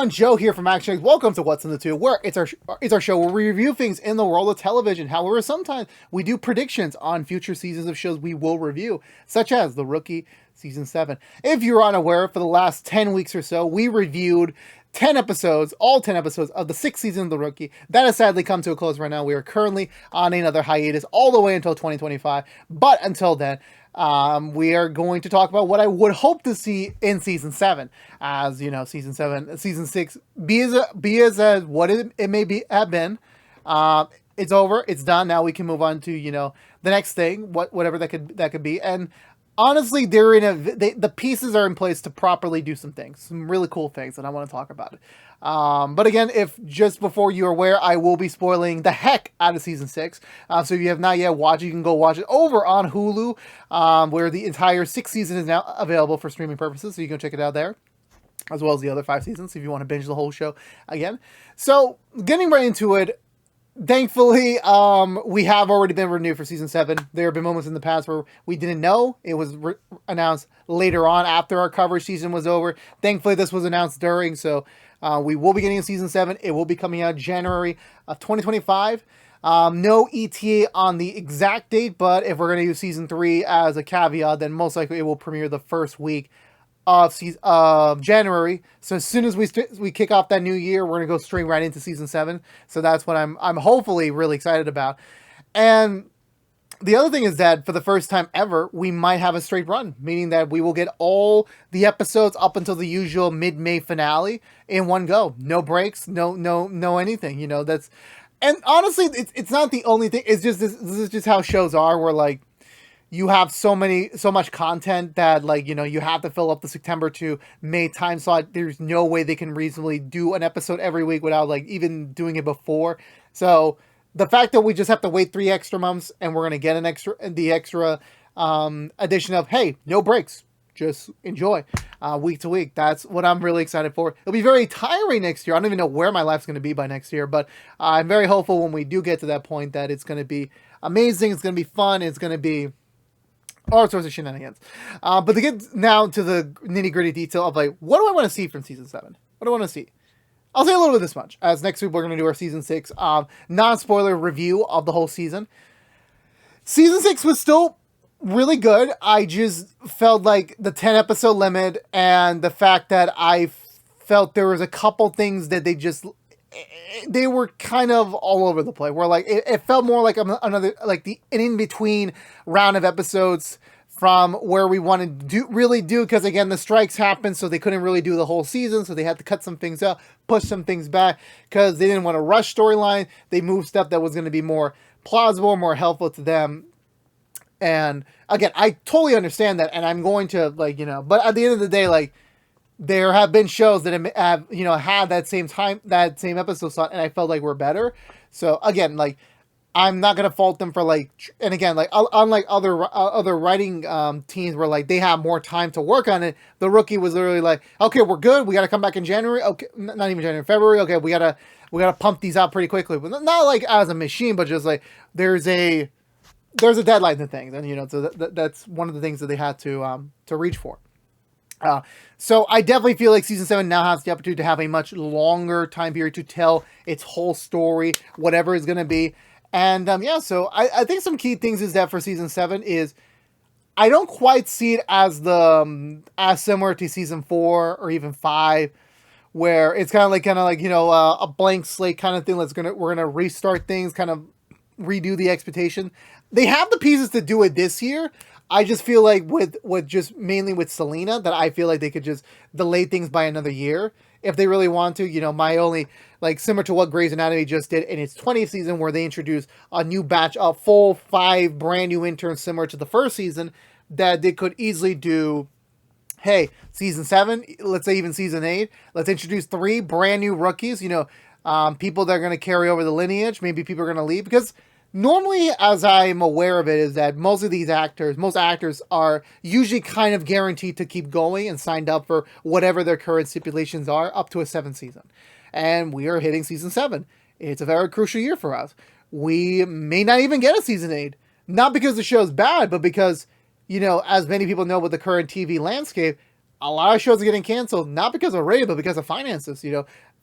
everyone, Joe here from ActionX. Welcome to What's in the Two, where it's our show where we review things in the world of television. However, sometimes we do predictions on future seasons of shows we will review, such as The Rookie Season 7. If you're unaware, for the last 10 weeks or so, we reviewed 10 episodes, all 10 episodes of the 6th season of The Rookie. That has sadly come to a close right now. We are currently on another hiatus all the way until 2025. But until then, we are going to talk about what I would hope to see in Season 7. As you know, Season 6, be as what it may have been. It's over. It's done. Now we can move on to, the next thing, whatever that could be. And honestly, the pieces are in place to properly do some things, some really cool things, and I want to talk about it. But again, if just before you're aware, I will be spoiling the heck out of Season 6. So if you have not yet watched it, you can go watch it over on Hulu, where the entire 6th season is now available for streaming purposes, so you can check it out there, as well as the other 5 seasons if you want to binge the whole show again. So getting right into it, thankfully, we have already been renewed for Season 7. There have been moments in the past where we didn't know. It was announced later on after our coverage season was over. Thankfully, this was announced during, so we will be getting a Season 7. It will be coming out January of 2025. No ETA on the exact date, but if we're going to use Season 3 as a caveat, then most likely it will premiere the first week of January. So as soon as we kick off that new year, we're gonna go straight right into Season 7. So that's what I'm hopefully really excited about. And the other thing is that for the first time ever, we might have a straight run, meaning that we will get all the episodes up until the usual mid-May finale in one go. No breaks, no anything. And honestly, it's not the only thing. It's just this is just how shows are. Where like, you have so much content that you have to fill up the September to May time slot. There's no way they can reasonably do an episode every week without even doing it before. So the fact that we just have to wait 3 extra months and we're going to get the extra addition of, hey, no breaks, just enjoy week to week. That's what I'm really excited for. It'll be very tiring next year. I don't even know where my life's going to be by next year, but I'm very hopeful when we do get to that point that it's going to be amazing. It's going to be fun. It's going to be all sorts of shenanigans. But to get now to the nitty gritty detail of what do I want to see from Season 7? What do I want to see? I'll say a little bit this much, as next week we're going to do our Season 6 non-spoiler review of the whole season. Season 6 was still really good. I just felt like the 10 episode limit and the fact that I felt there was a couple things that they were kind of all over the place, where it felt more like another, an in-between round of episodes from where we wanted to do, because again, the strikes happened, so they couldn't really do the whole season, so they had to cut some things out, push some things back, because they didn't want to rush storyline. They moved stuff that was going to be more plausible, more helpful to them. And again, I totally understand that, and I'm going to, but at the end of the day, there have been shows that have had that same episode slot, and I felt like we're better. So again, I'm not gonna fault them for and again, unlike other writing teams where they have more time to work on it. The Rookie was literally okay, we're good. We got to come back in January. Okay, not even January, February. Okay, we gotta pump these out pretty quickly. But not as a machine, but just there's a deadline to things, and so that's one of the things that they had to reach for. So I definitely feel like Season 7 now has the opportunity to have a much longer time period to tell its whole story, whatever it's going to be. And so I think some key things is that for Season 7 is I don't quite see it as as similar to Season 4 or even 5, where it's kind of a blank slate kind of thing. We're gonna restart things, kind of redo the expectation. They have the pieces to do it this year. I just feel like with just mainly with Selena, that I feel like they could just delay things by another year if they really want to. My only, similar to what Grey's Anatomy just did in its 20th season, where they introduced a new batch of full 5 brand new interns similar to the first season, that they could easily do, hey, Season 7, let's say even Season 8, let's introduce 3 brand new rookies, people that are going to carry over the lineage. Maybe people are going to leave, because normally, as I'm aware of it, is that most actors are usually kind of guaranteed to keep going and signed up for whatever their current stipulations are up to a 7th season. And we are hitting Season 7. It's a very crucial year for us. We may not even get a Season 8. Not because the show's bad, but because, as many people know with the current TV landscape, a lot of shows are getting canceled, not because of rating, but because of finances.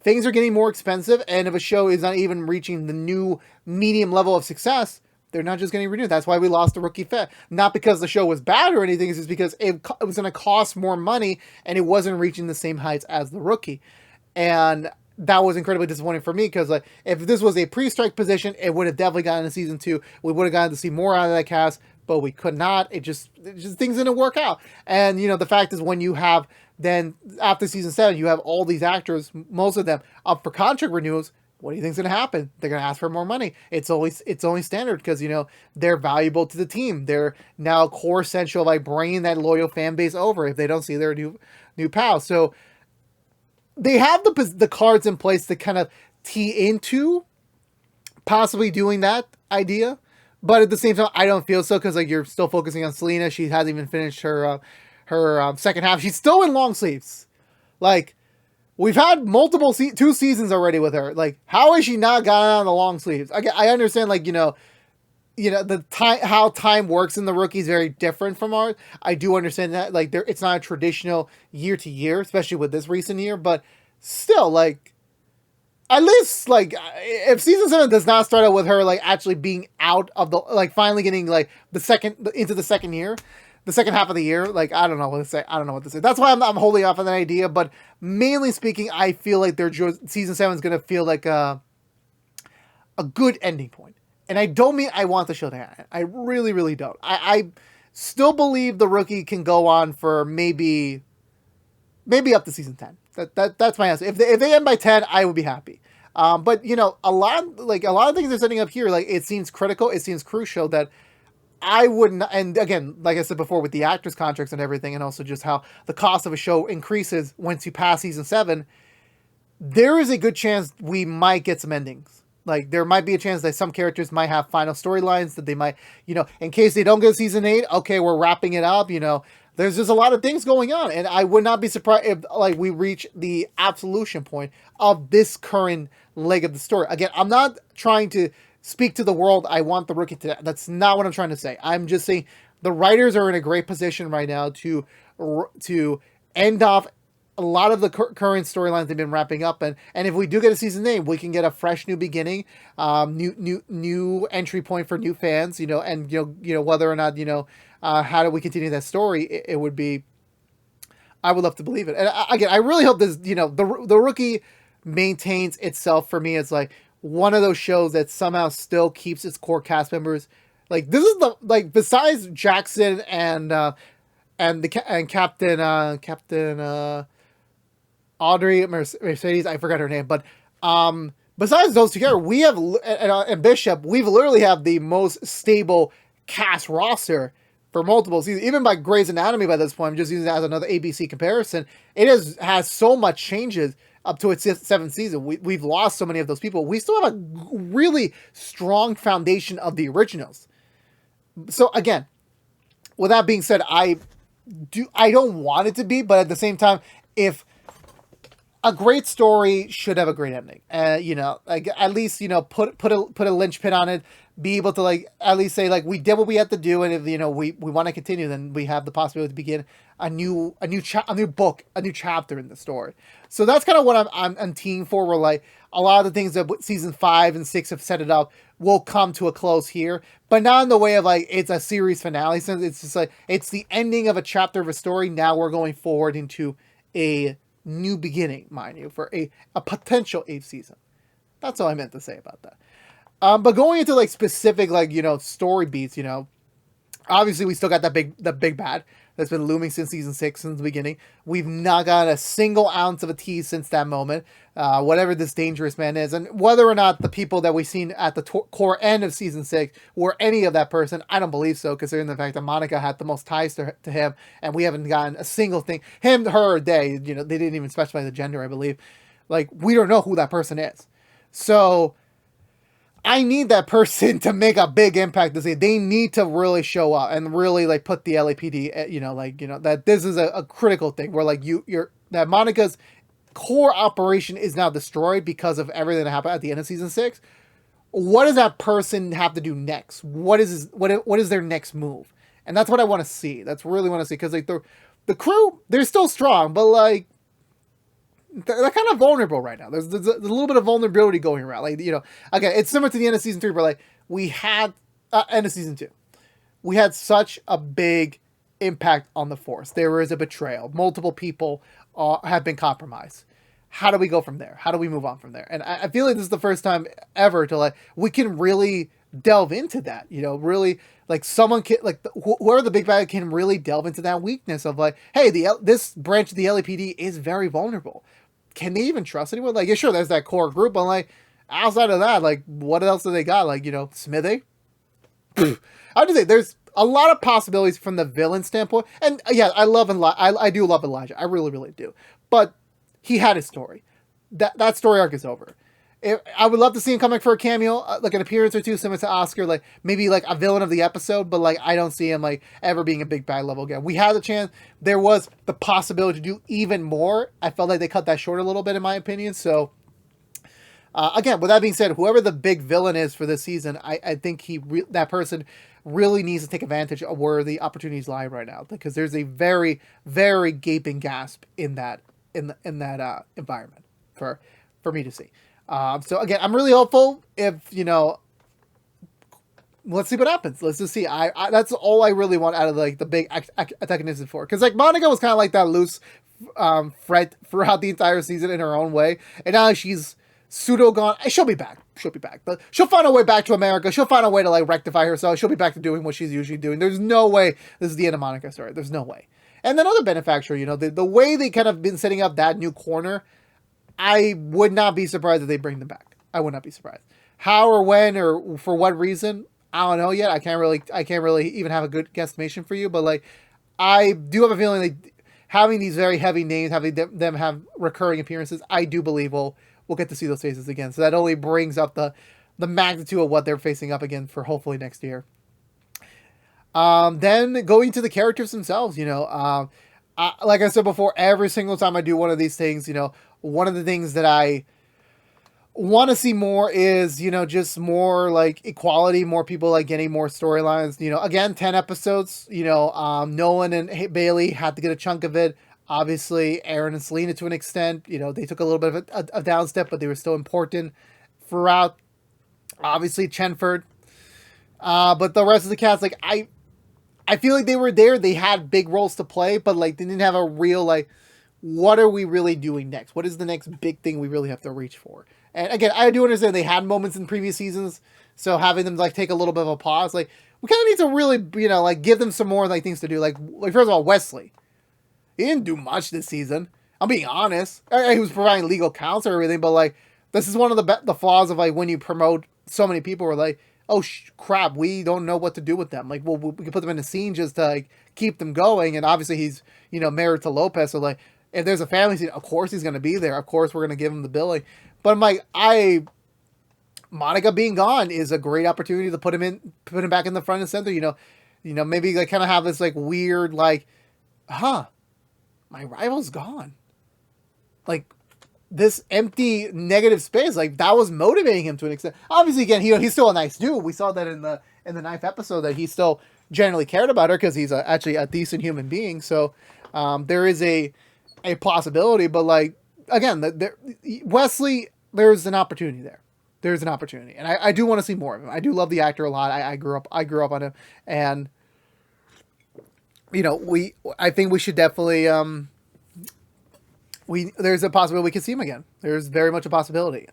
Things are getting more expensive, and if a show is not even reaching the new medium level of success, they're not just getting renewed. That's why we lost The Rookie Fed. Not because the show was bad or anything, it's just because it was going to cost more money, and it wasn't reaching the same heights as The Rookie. And that was incredibly disappointing for me, because like, if this was a pre-strike position, it would have definitely gotten to season 2. We would have gotten to see more out of that cast, but we could not. It just things didn't work out. And the fact is, when you have then after season 7, you have all these actors, most of them up for contract renewals. What do you think's going to happen? They're going to ask for more money. It's only standard, because they're valuable to the team. They're now a core essential, like bringing that loyal fan base over if they don't see their new pals. So they have the cards in place to kind of tee into possibly doing that idea, but at the same time, I don't feel so, because like, you're still focusing on Selena. She hasn't even finished her second half. She's still in long sleeves. Like, we've had multiple 2 seasons already with her. Like, how has she not gotten on the long sleeves? I understand, like, the time, how time works in The Rookie is very different from ours. I do understand that, like, it's not a traditional year to year, especially with this recent year, but still, like, at least, like, if season 7 does not start out with her, like, actually being out of the, like, finally getting, like, into the second year, the second half of the year, like, I don't know what to say. That's why I'm holding off on that idea, but mainly speaking, I feel like season 7 is going to feel like a good ending point. And I don't mean I want the show to end. I really, really don't. I still believe The Rookie can go on for maybe up to season 10. That's my answer. If they end by 10, I would be happy. But a lot of things they're setting up here, like, it seems critical, it seems crucial that I wouldn't. And again, like I said before, with the actors' contracts and everything, and also just how the cost of a show increases once you pass season 7, there is a good chance we might get some endings. Like, there might be a chance that some characters might have final storylines that they might, in case they don't get season 8, okay, we're wrapping it up, There's just a lot of things going on, and I would not be surprised if, like, we reach the absolution point of this current leg of the story. Again, I'm not trying to speak to the world I want The Rookie to. That's not what I'm trying to say. I'm just saying the writers are in a great position right now to end off a lot of the current storylines they've been wrapping up, and if we do get a season 8, we can get a fresh new beginning, new entry point for new fans, and whether or not how do we continue that story? It would be, I would love to believe it. And again, I really hope this, the Rookie maintains itself. For me, it's like one of those shows that somehow still keeps its core cast members. Like, this is besides Jackson and Captain Audrey Mercedes, I forgot her name, but besides those together, we have and Bishop, we've literally have the most stable cast roster for multiple seasons, even by Grey's Anatomy. By this point, I'm just using that as another ABC comparison. It has so much changes up to its 7th season. We've lost so many of those people. We still have a really strong foundation of the originals. So again, with that being said, I don't want it to be, but at the same time, if a great story should have a great ending, like, at least, put a linchpin on it, be able to, like, at least say, like, we did what we had to do, and if we want to continue, then we have the possibility to begin a new book, a new chapter in the story. So that's kind of what I'm teeing for. Where, like, a lot of the things that season 5 and 6 have set it up will come to a close here, but not in the way of, like, it's a series finale. Since it's just like, it's the ending of a chapter of a story. Now we're going forward into a new beginning, mind you, for a potential 8th season. That's all I meant to say about that. But going into, like, specific, like, story beats, obviously we still got the big bad that's been looming since season 6, since the beginning. We've not got a single ounce of a tease since that moment, whatever this dangerous man is. And whether or not the people that we've seen at the core end of season 6 were any of that person, I don't believe so, considering the fact that Monica had the most ties to him, and we haven't gotten a single thing. Him, her, or they, they didn't even specify the gender, I believe. Like, we don't know who that person is. So I need that person to make a big impact. To say they need to really show up and really, like, put the LAPD, that this is a critical thing where, like, that Monica's core operation is now destroyed because of everything that happened at the end of season 6. What does that person have to do next? What is their next move? and that's what I want to see. That's really want to see, because like the crew, they're still strong, but like they're kind of vulnerable right now. There's a little bit of vulnerability going around. Like, you know, again, it's similar to the end of season 3, but like we had end of season 2, we had such a big impact on the Force. There was a betrayal. Multiple people have been compromised. How do we go from there? How do we move on from there? And I feel like this is the first time ever to like we can really delve into that. You know, really like someone can like whoever the big bad can really delve into that weakness of like, hey, this branch of the LAPD is very vulnerable. Can they even trust anyone? Like, yeah, sure, there's that core group, but like outside of that, like what else do they got? Like, you know, Smithy. I would say there's a lot of possibilities from the villain standpoint, and yeah, I do love Elijah. I really, really do. But he had his story. That story arc is over. I would love to see him come back for a cameo, like an appearance or two, similar to Oscar, like maybe like a villain of the episode. But like I don't see him like ever being a big bad level again. We had the chance. There was the possibility to do even more. I felt like they cut that short a little bit, in my opinion. So. Again, with that being said, whoever the big villain is for this season, I think that person really needs to take advantage of where the opportunities lie right now, because there's a very, very gaping gasp in that environment for me to see. So again, I'm really hopeful. If you know, let's see what happens. Let's just see. I that's all I really want out of like the big antagonism for, because like Monica was kind of like that loose threat throughout the entire season in her own way, and now she's pseudo gone. She'll be back. But she'll find a way back to America. She'll find a way to like rectify herself. She'll be back to doing what she's usually doing. There's no way this is the end of Monica's story. There's no way. And then other benefactor, you know, the way they kind of been setting up that new corner, I would not be surprised if they bring them back. I would not be surprised. How or when or for what reason, I don't know yet. I can't really even have a good guesstimation for you. But like, I do have a feeling like having these very heavy names, having them have recurring appearances, I do believe we'll get to see those faces again. So that only brings up the magnitude of what they're facing up again for hopefully next year. Then going to the characters themselves, you know, like I said before, every single time I do one of these things, you know, one of the things that I want to see more is, you know, just more like equality, more people like getting more storylines, you know, again, 10 episodes, you know, Nolan and Bailey had to get a chunk of it. Obviously, Aaron and Selena to an extent, you know, they took a little bit of a down step, but they were still important throughout. Obviously, Chenford. But the rest of the cast, like, I feel like they were there. They had big roles to play, but, like, they didn't have a real, like, what are we really doing next? What is the next big thing we really have to reach for? And, again, I do understand they had moments in previous seasons, so having them, like, take a little bit of a pause, like, we kind of need to really, you know, like, give them some more, like, things to do. Like first of all, Wesley. He didn't do much this season. I'm being honest. He was providing legal counsel or everything, but like, this is one of the flaws of like when you promote so many people. We're like, oh crap, we don't know what to do with them. Like, well, we can put them in a scene just to like keep them going. And obviously, he's married to Lopez, so like, if there's a family scene, of course he's gonna be there. Of course we're gonna give him the billing. But I'm like, Monica being gone is a great opportunity to put him back in the front and center. You know, maybe like kind of have this like weird like, my rival's gone. Like, this empty negative space, like, that was motivating him to an extent. Obviously, again, he's still a nice dude. We saw that in the 9th episode that he still generally cared about her because he's actually a decent human being. So, there is a possibility. But, like, again, Wesley, there's an opportunity there. There's an opportunity. And I do want to see more of him. I do love the actor a lot. I grew up on him. And you know, I think we should definitely, there's a possibility we can see him again. There's very much a possibility.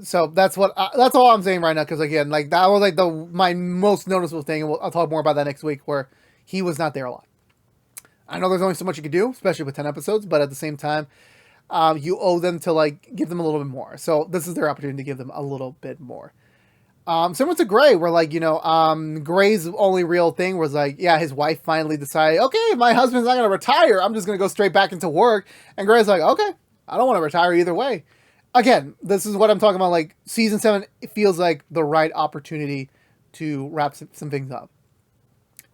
So that's all I'm saying right now. Cause again, like that was like my most noticeable thing. And I'll talk more about that next week, where he was not there a lot. I know there's only so much you can do, especially with 10 episodes, but at the same time, you owe them to like give them a little bit more. So this is their opportunity to give them a little bit more. Similar to Gray, where like, you know, Gray's only real thing was like, yeah, his wife finally decided, okay, my husband's not going to retire. I'm just going to go straight back into work. And Gray's like, okay, I don't want to retire either way. Again, this is what I'm talking about. Like season 7, it feels like the right opportunity to wrap some things up.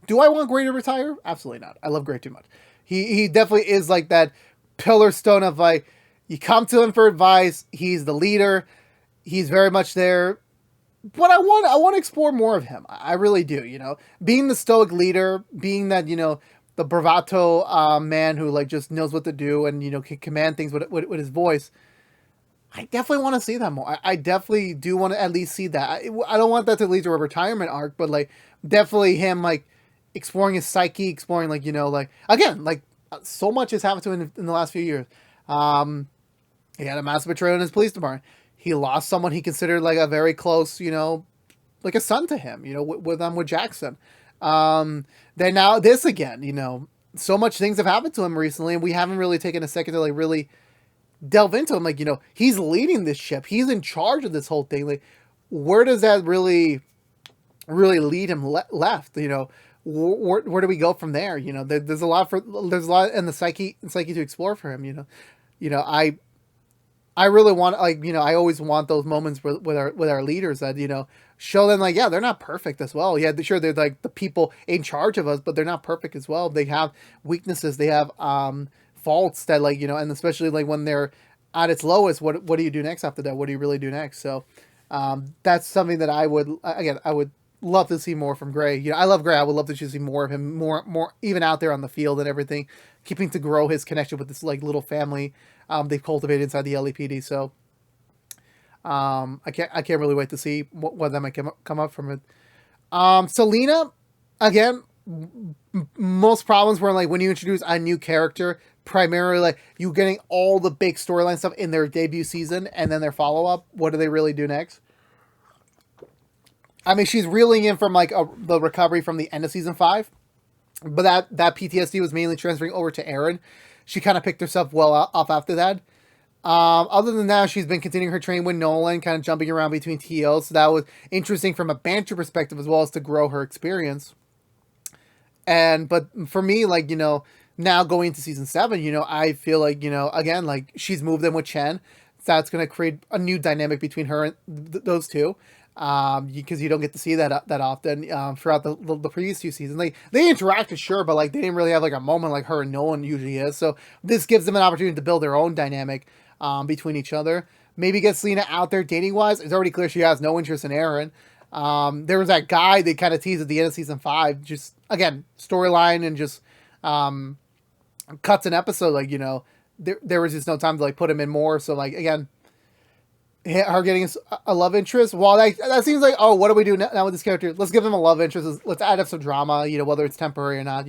Do I want Gray to retire? Absolutely not. I love Gray too much. He definitely is like that pillar stone of like, you come to him for advice. He's the leader. He's very much there. but I want to explore more of him. I really do. Being the stoic leader, being that the bravado man who like just knows what to do and can command things with his voice. I definitely want to see that more. I definitely do want to at least see that. I don't want that to lead to a retirement arc, but like definitely him like exploring his psyche, exploring like like again like so much has happened to him in the last few years. Um, he had a massive betrayal in his police department. He lost someone he considered like a very close, like a son to him. With Jackson. Then now this again. So much things have happened to him recently, and we haven't really taken a second to like really delve into him. Like he's leading this ship. He's in charge of this whole thing. Like, where does that really lead him left? Where do we go from there? There's a lot in the psyche to explore for him. I really want like I always want those moments with our leaders that show them like yeah they're not perfect as well. Yeah, sure they're like the people in charge of us, but they're not perfect as well. They have weaknesses. They have faults that like and especially like when they're at its lowest. What do you do next after that? What do you really do next? So that's something that I would love to see more from Gray. I love Gray. I would love to see more of him, more even out there on the field and everything, keeping to grow his connection with this like little family they've cultivated inside the LAPD. So I can't really wait to see what that might come up from it. Selena, again, most problems were like when you introduce a new character, primarily like you getting all the big storyline stuff in their debut season and then their follow up. What do they really do next? I mean, she's reeling in from like the recovery from the end of season 5, but that PTSD was mainly transferring over to Aaron. She kind of picked herself well off after that. Other than that, she's been continuing her training with Nolan, kind of jumping around between TOs. So that was interesting from a banter perspective as well as to grow her experience. But for me, like, now going into season 7, I feel like, again, like she's moved in with Chen. So that's going to create a new dynamic between her and those two. Because you don't get to see that often throughout the previous 2 seasons. Like they interacted, sure, but like they didn't really have like a moment like her and Nolan usually is. So this gives them an opportunity to build their own dynamic between each other. Maybe get Selena out there dating wise. It's already clear she has no interest in Aaron. There was that guy they kind of teased at the end of season 5. Just again storyline and just cuts an episode. Like there was just no time to like put him in more. So like again. Her getting a love interest. While that seems like, oh, what do we do now with this character? Let's give them a love interest. Let's add up some drama, whether it's temporary or not,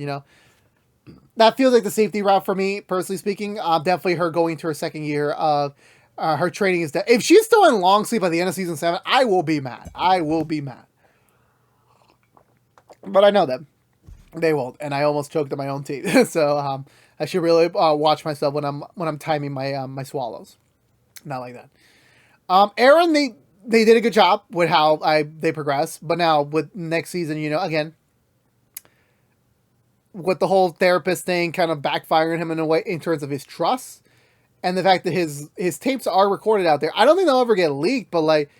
That feels like the safety route for me, personally speaking. Definitely her going to her second year of her training is if she's still in long sleep by the end of season 7, I will be mad. But I know them. They won't, and I almost choked on my own teeth. So I should really watch myself when I'm timing my swallows. Not like that. Aaron, they did a good job with how they progressed, but now with next season, again, with the whole therapist thing kind of backfiring him in a way in terms of his trust and the fact that his tapes are recorded out there. I don't think they'll ever get leaked, but like,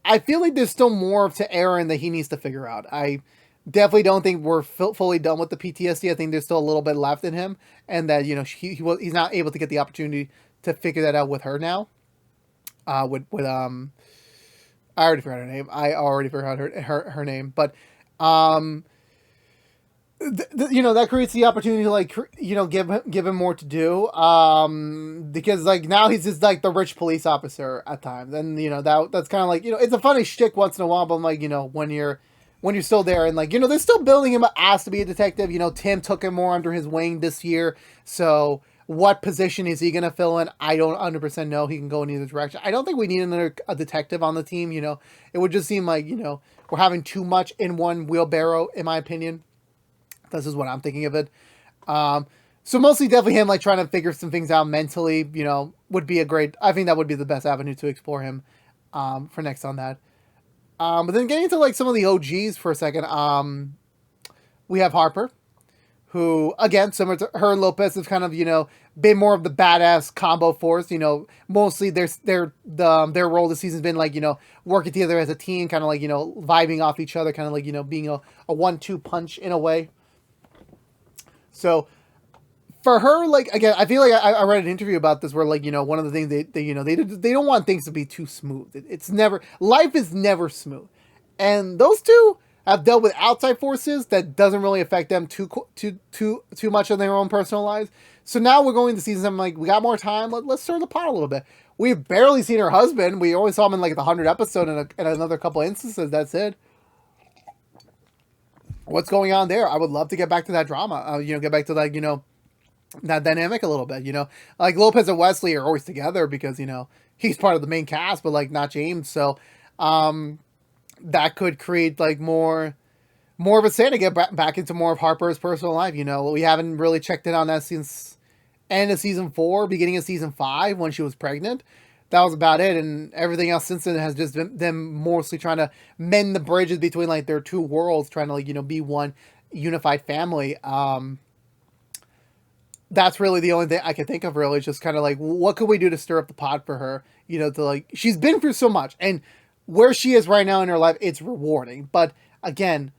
I feel like there's still more to Aaron that he needs to figure out. I definitely don't think we're fully done with the PTSD. I think there's still a little bit left in him, and that he's not able to get the opportunity to figure that out with her now. I already forgot her name. Her name, but that creates the opportunity to like give him more to do. Because like now he's just like the rich police officer at times, and that's kind of like it's a funny shtick once in a while, but I'm like when you're still there and like they're still building him as to be a detective. Tim took him more under his wing this year, so. What position is he going to fill in? I don't 100% know. He can go in either direction. I don't think we need a detective on the team. It would just seem like, we're having too much in one wheelbarrow, in my opinion. This is what I'm thinking of it. So mostly definitely him, like, trying to figure some things out mentally, would be I think that would be the best avenue to explore him, for next on that. But then getting into, like, some of the OGs for a second, we have Harper, who, again, similar to her and Lopez, have kind of, been more of the badass combo force. Mostly their role this season's been like, working together as a team, kind of like, vibing off each other, kind of like, being a 1-2 punch in a way. So for her, like, again, I feel like I read an interview about this where, like, one of the things they don't want things to be too smooth. Life is never smooth. And those two have dealt with outside forces that doesn't really affect them too much in their own personal lives. So now we're going to season 7. Like, we got more time. Let's stir the pot a little bit. We've barely seen her husband. We only saw him in like the 100th episode and another couple instances. That's it. What's going on there? I would love to get back to that drama. Get back to like that dynamic a little bit. Like Lopez and Wesley are always together because he's part of the main cast, but like not James. So that could create like more of a say to get back into more of Harper's personal life. We haven't really checked in on that since end of season 4, beginning of season 5 when she was pregnant. That was about it, and everything else since then has just been them mostly trying to mend the bridges between like their two worlds, trying to like be one unified family. That's really the only thing I can think of. Really, just kind of like what could we do to stir up the pot for her? To like she's been through so much, and where she is right now in her life, it's rewarding. But again,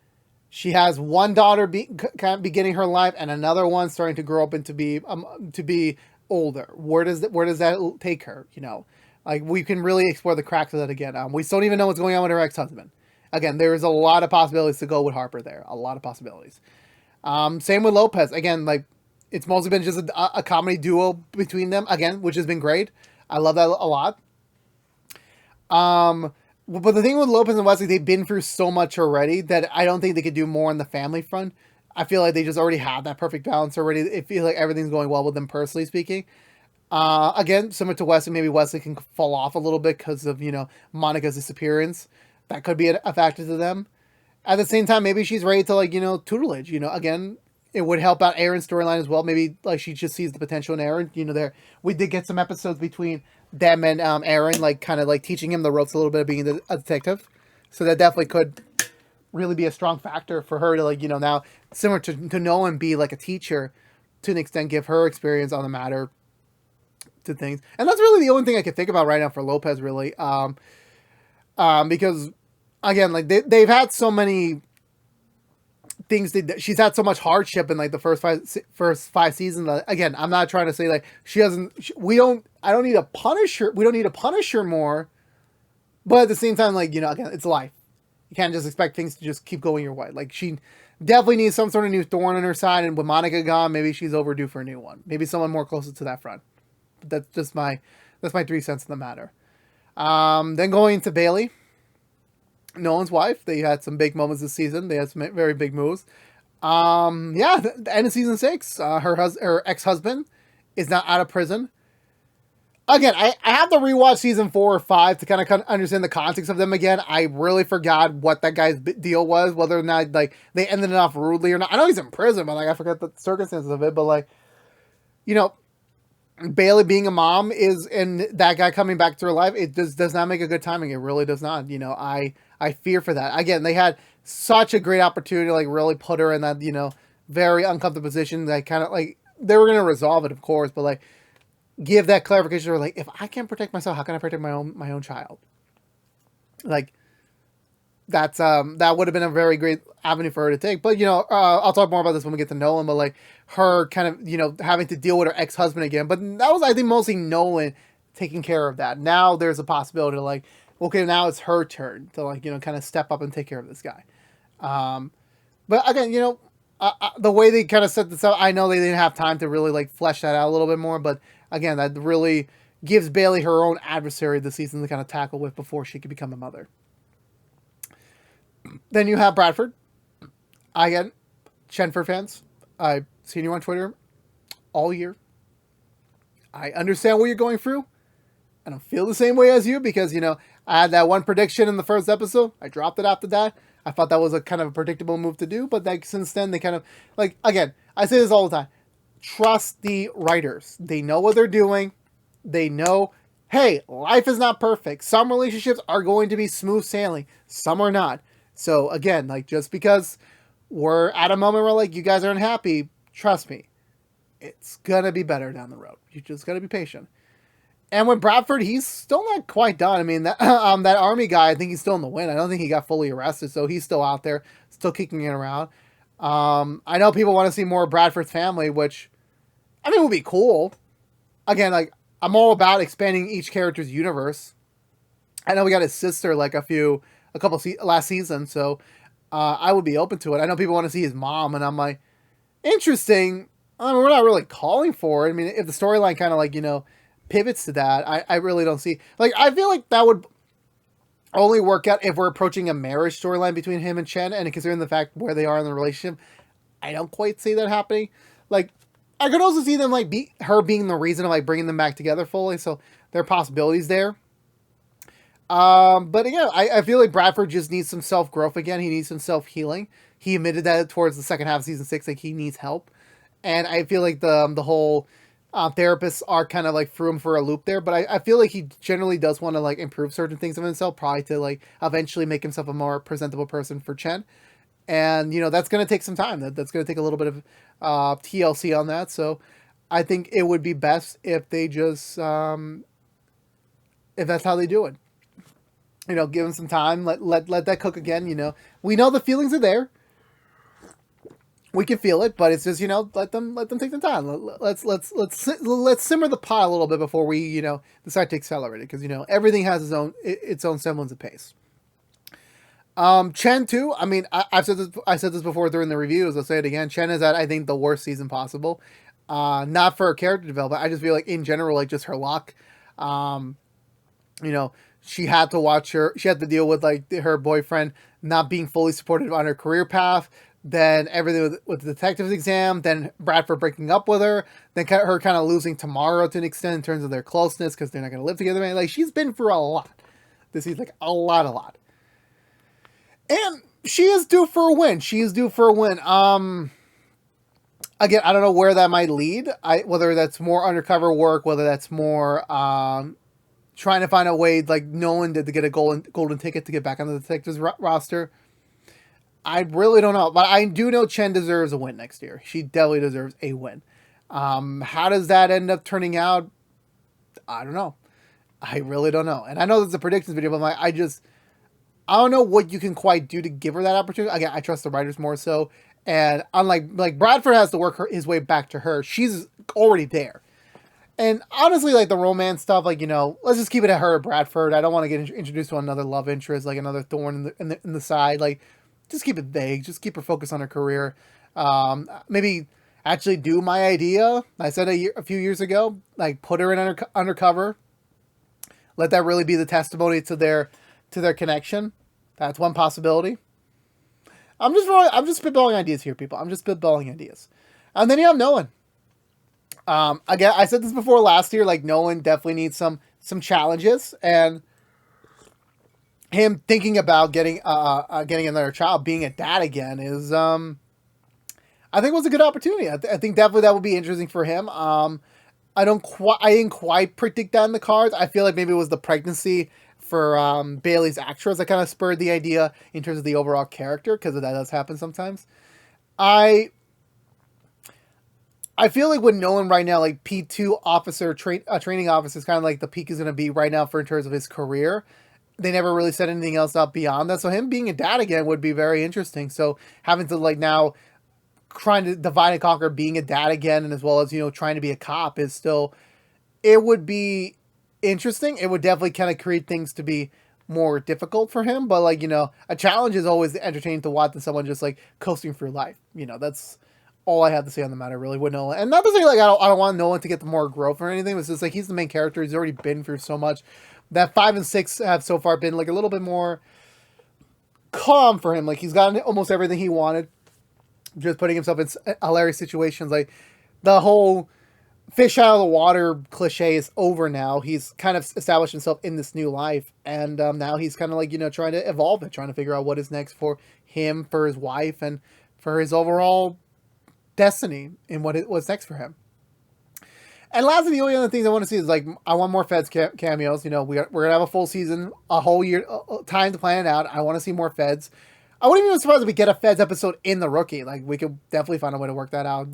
she has one daughter kind of beginning her life, and another one starting to grow up and to be older. Where does that take her? Like we can really explore the cracks of that again. We still don't even know what's going on with her ex-husband. Again, there's a lot of possibilities to go with Harper there. A lot of possibilities. Same with Lopez. Again, like it's mostly been just a comedy duo between them again, which has been great. I love that a lot. But the thing with Lopez and Wesley, they've been through so much already that I don't think they could do more on the family front. I feel like they just already have that perfect balance already. It feels like everything's going well with them personally speaking. Again, similar to Wesley, maybe Wesley can fall off a little bit because of, Monica's disappearance. That could be a factor to them. At the same time, maybe she's ready to, like, tutelage. Again, it would help out Aaron's storyline as well. Maybe, like, she just sees the potential in Aaron. We did get some episodes between them and Aaron, like, kind of, like, teaching him the ropes a little bit of being a detective. So that definitely could really be a strong factor for her to, like, now, similar to Nolan, be, like, a teacher to an extent, give her experience on the matter to things. And that's really the only thing I can think about right now for Lopez, really. Because, again, like, they've had so many things she's had so much hardship in like the first five seasons. Again, I'm not trying to say like I don't need to punish her. We don't need to punish her more. But at the same time, like, again, it's life. You can't just expect things to just keep going your way. Like, she definitely needs some sort of new thorn on her side. And with Monica gone, maybe she's overdue for a new one. Maybe someone more closer to that front. But that's just my 3 cents in the matter. Then going into Bailey, Nolan's wife. They had some big moments this season. They had some very big moves. The end of season 6, her ex-husband is now out of prison. Again, I have to rewatch season 4 or 5 to kind of understand the context of them again. I really forgot what that guy's deal was, whether or not like they ended it off rudely or not. I know he's in prison, but like I forgot the circumstances of it. But like, Bailey being a mom and that guy coming back to her life, it just does not make a good timing. It really does not. I fear for that. Again, they had such a great opportunity to like really put her in that, very uncomfortable position. That kind of like they were going to resolve it, of course, but like give that clarification to her, like, if I can't protect myself, how can I protect my own child? Like that's that would have been a very great avenue for her to take. But I'll talk more about this when we get to Nolan. But like her kind of having to deal with her ex-husband again. But that was, I think, mostly Nolan taking care of that. Now there's a possibility to like, okay, now it's her turn to like kind of step up and take care of this guy. But again, the way they kind of set this up, I know they didn't have time to really like flesh that out a little bit more. But again, that really gives Bailey her own adversary this season to kind of tackle with before she could become a mother. Then you have Bradford. Again, Chenford fans, I've seen you on Twitter all year. I understand what you're going through. I don't feel the same way as you because, I had that one prediction in the first episode. I dropped it after that. I thought that was a kind of a predictable move to do, but like since then they kind of like, again, I say this all the time. Trust the writers. They know what they're doing. They know, hey, life is not perfect. Some relationships are going to be smooth sailing. Some are not. So again, like just because we're at a moment where like you guys are unhappy, trust me, it's gonna be better down the road. You just gotta be patient. And with Bradford, he's still not quite done. I mean, that army guy, I think he's still in the wind. I don't think he got fully arrested, so he's still out there, still kicking it around. I know people want to see more of Bradford's family, which I mean would be cool. Again, like I'm all about expanding each character's universe. I know we got his sister like a few last season. So I would be open to it. I know people want to see his mom, and I'm like, interesting. I mean, we're not really calling for it. I mean, if the storyline kind of like pivots to that, I really don't see, like, I feel like that would only work out if we're approaching a marriage storyline between him and Chen, and considering the fact where they are in the relationship, I don't quite see that happening. Like, I could also see them like her being the reason of like bringing them back together fully. So there are possibilities there. But again, I feel like Bradford just needs some self growth again. He needs some self healing. He admitted that towards the second half of season 6, like he needs help, and I feel like the whole therapists are kind of like threw him for a loop there. But I feel like he generally does want to like improve certain things of himself, probably to like eventually make himself a more presentable person for Chen. And that's going to take some time. That's going to take a little bit of TLC on that. So I think it would be best if they just if that's how they do it. Give him some time. Let that cook again. We know the feelings are there. We can feel it, but it's just let them take the time. Let's simmer the pot a little bit before we decide to accelerate it, because everything has its own semblance of pace. Chen too. I mean, I said this before during the reviews. I'll say it again. Chen is at, I think, the worst season possible. Not for her character development. I just feel like in general, like just her luck. She had to deal with like her boyfriend not being fully supportive on her career path. Then everything with the detective's exam. Then Bradford breaking up with her. Then her kind of losing Tamara to an extent in terms of their closeness, because they're not going to live together. Like, she's been through a lot. This is like a lot. And she is due for a win. Again, I don't know where that might lead. Whether that's more undercover work, whether that's more trying to find a way, like Nolan did, to get a golden ticket to get back on the detectives roster. I really don't know. But I do know Chen deserves a win next year. She definitely deserves a win. How does that end up turning out? I don't know. I really don't know. And I know this is a predictions video, but I don't know what you can quite do to give her that opportunity. Again, I trust the writers more so. And unlike Bradford has to work his way back to her, she's already there. And honestly, like the romance stuff, like, let's just keep it at her, Bradford. I don't want to get introduced to another love interest, like another thorn in the side. Like, just keep it vague. Just keep her focused on her career. Maybe actually do my idea. I said a few years ago, like put her in undercover. Let that really be the testimony to their connection. That's one possibility. I'm just spitballing ideas here, people. I'm just spitballing ideas. And then you have Nolan. Again, I said this before last year, like Nolan definitely needs some challenges, and him thinking about getting another child, being a dad again, is I think was a good opportunity. I think definitely that would be interesting for him. I didn't quite predict that in the cards. I feel like maybe it was the pregnancy for Bailey's actress that kind of spurred the idea in terms of the overall character, because that does happen sometimes. I feel like with Nolan right now, like P2 officer, training officer is kind of like the peak is going to be right now for in terms of his career. They never really said anything else up beyond that. So him being a dad again would be very interesting. So having to like now trying to divide and conquer being a dad again, and as well as, trying to be a cop is still, it would be interesting. It would definitely kind of create things to be more difficult for him. But like, a challenge is always entertaining to watch than someone just like coasting through life. That's all I have to say on the matter, really, with Nolan. And not to say like I don't want Nolan to get the more growth or anything. It's just like he's the main character. He's already been through so much. That 5 and 6 have so far been like a little bit more calm for him. Like he's gotten almost everything he wanted. Just putting himself in hilarious situations. Like the whole fish out of the water cliche is over now. He's kind of established himself in this new life. And now he's kind of like, trying to evolve it, trying to figure out what is next for him, for his wife, and for his overall destiny and what's next for him. And lastly, the only other things I want to see is like, I want more Feds cameos. We're going to have a full season, a whole year, time to plan it out. I want to see more Feds. I wouldn't even be surprised if we get a Feds episode in The Rookie. Like, we could definitely find a way to work that out.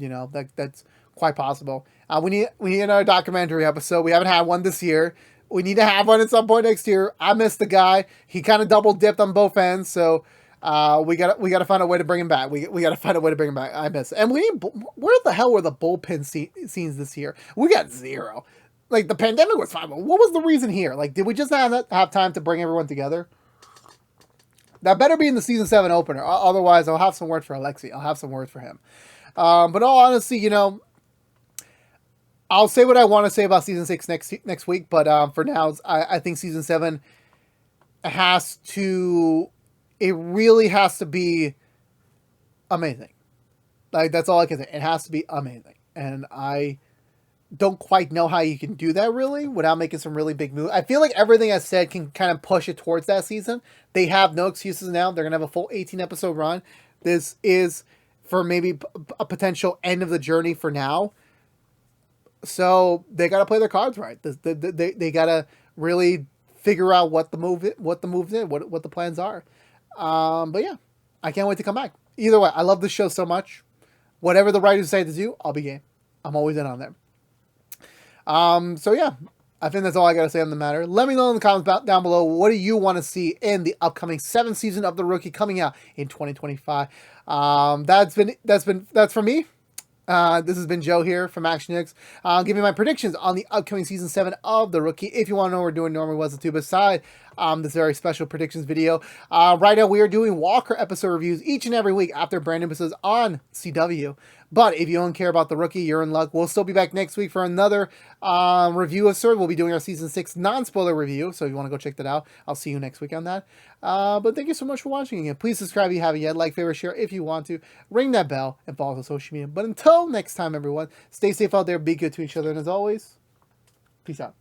That's quite possible. We need another documentary episode. We haven't had one this year. We need to have one at some point next year. I missed the guy. He kind of double dipped on both ends. So we gotta find a way to bring him back. We gotta find a way to bring him back. I miss it. And where the hell were the bullpen scenes this year? We got zero. Like, the pandemic was fine, but what was the reason here? Like, did we just not have time to bring everyone together? That better be in the season 7 opener. Otherwise, I'll have some words for Alexi. I'll have some words for him. But all honesty, you know, I'll say what I want to say about season 6 next week. But for now, I think season 7 has to. It really has to be amazing. Like, that's all I can say. It has to be amazing, and I don't quite know how you can do that really without making some really big moves. I feel like everything I said can kind of push it towards that season. They have no excuses now. They're going to have a full 18 episode run. This is for maybe a potential end of the journey for now. So they got to play their cards right. They got to really figure out what the moves is, what the plans are. But yeah, I can't wait to come back. Either way, I love this show so much. Whatever the writers decide to do, I'll be game. I'm always in on there. So yeah, I think that's all I got to say on the matter. Let me know in the comments down below, what do you want to see in the upcoming 7th season of The Rookie coming out in 2025? That's for me. This has been Joe here from ActionX. I'll give you my predictions on the upcoming season 7 of The Rookie. If you want to know what we're doing normally was the two beside this very special predictions video. Right now we are doing Walker episode reviews each and every week after brand new episodes on CW. But if you don't care about The Rookie, you're in luck. We'll still be back next week for another review of Sword. We'll be doing our season 6 non-spoiler review. So if you want to go check that out, I'll see you next week on that. But thank you so much for watching again. Please subscribe if you haven't yet. Like, favorite, share if you want to. Ring that bell and follow us on social media. But until next time, everyone, stay safe out there. Be good to each other. And as always, peace out.